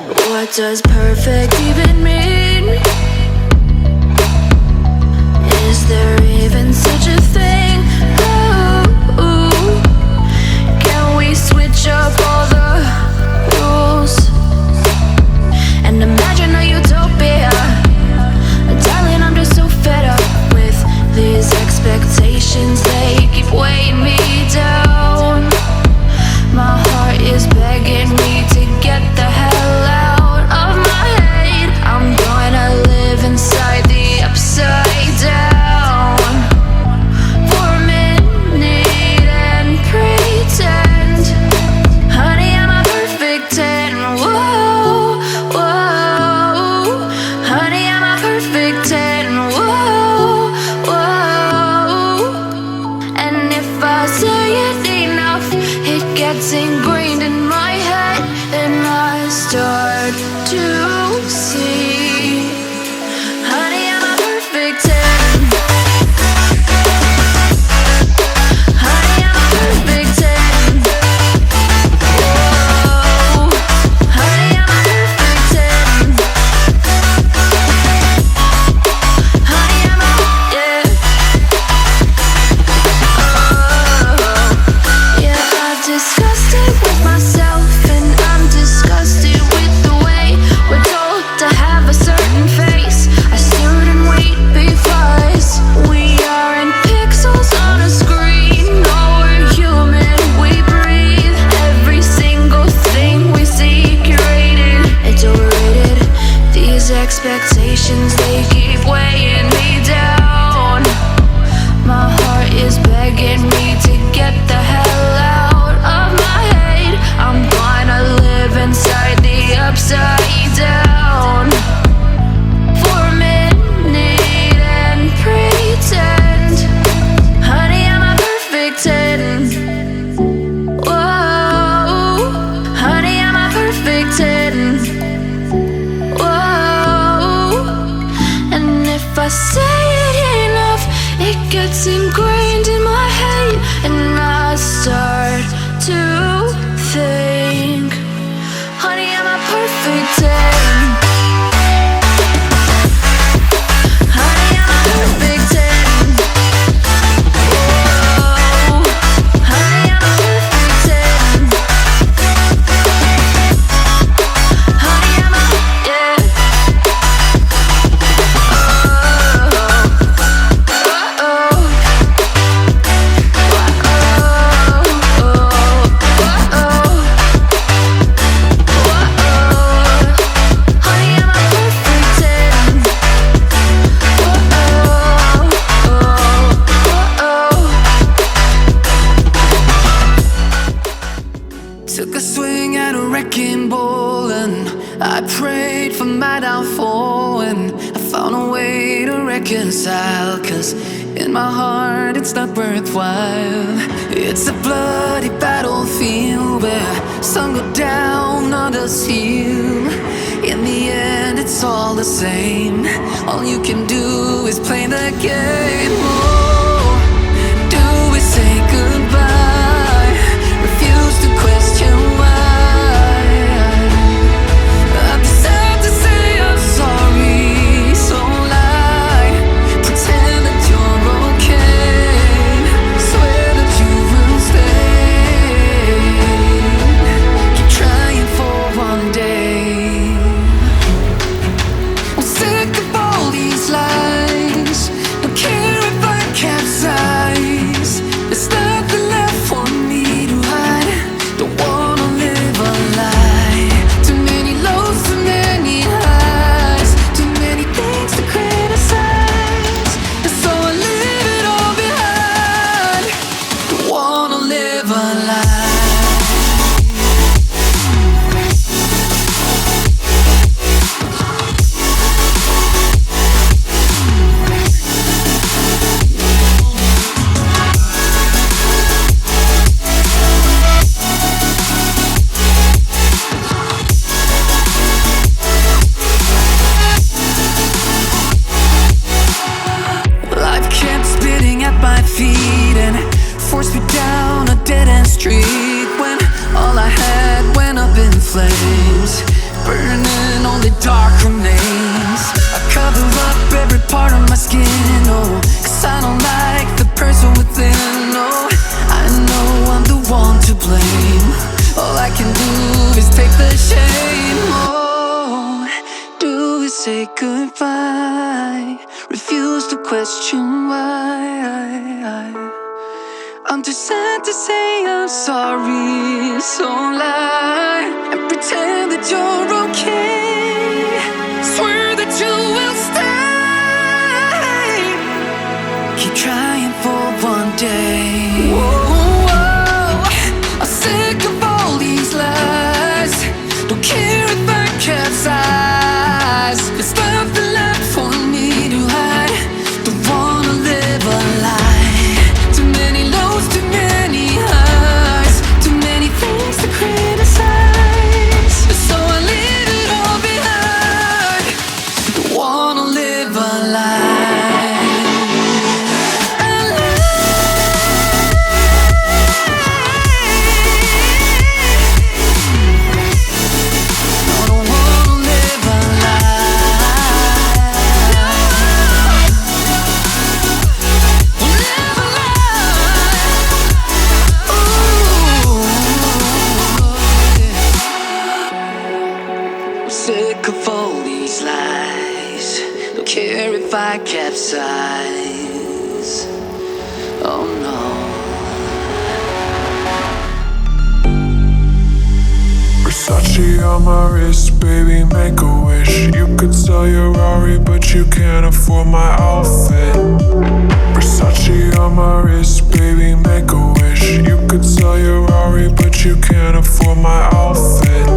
What does perfect even mean? Is there even such a thing? Ooh, can we switch up all the rules and imagine a utopia? Darling, I'm just so fed up with these expectations. They keep weighing me down. My heart is begging me to get the hell out of my head. I'm gonna live inside the upside down for a minute and pretend, honey, I'm a perfect 10. Whoa, whoa, honey, I'm a perfect 10. Whoa, whoa, and if I say it enough, it gets ingrained in my head, and I start to see, honey, I'm a perfect 10. Honey, I'm a perfect 10. Whoa, honey, I'm a perfect 10. Honey, I'm a, yeah. Oh, yeah, I've discussed it with myself, and I'm disgusted with the way we're told to have a certain face, a certain weight, because we aren't pixels on a screen. No, we're human, we breathe. Every single thing we see curated, it's overrated. These expectations, they keep weighing me down. My heart is begging me to get the hell out of my head. I'm gonna live inside the upside down for a minute and pretend, honey, I'm a perfect 10. Whoa, honey, I'm a perfect 10. Whoa, and if I say it enough, it gets ingrained in my head, and I start to think, honey, I'm a perfect 10. Honey, I'm a perfect 10. Whoa, honey, I'm a perfect 10. Honey, I'm a, yeah. Took a swing at a wrecking ball, and I prayed for my downfall, and I found a way to reconcile, 'cause in my heart it's not worthwhile. It's a bloody battlefield where some go down, others heal. In the end it's all the same. All you can do is play the game. Oh, do we say goodbye? Refuse to question why. I've decided to say I'm sorry, so lie. Pretend that you're okay. Swear that you will stay. Keep trying for one day. I'm sick of all these lies. Don't care if I a shame. Oh, do we say goodbye? Refuse to question why. I'm too sad to say I'm sorry, so lie and pretend that you're okay. Swear that you will stay. Keep trying for one day. Whoa, I'm sick of all these lies. Don't care if I capsize. There's nothing left for me to hide. Don't wanna live a lie. Too many lows, too many highs. Too many things to criticize. So I leave it all behind. Don't wanna live a lie. Sick of all these lies. Don't care if I capsize. Oh no. Versace on my wrist, baby, make a wish. You could sell your Rari, but you can't afford my outfit. Versace on my wrist, baby, make a wish. You could sell your Rari, but you can't afford my outfit.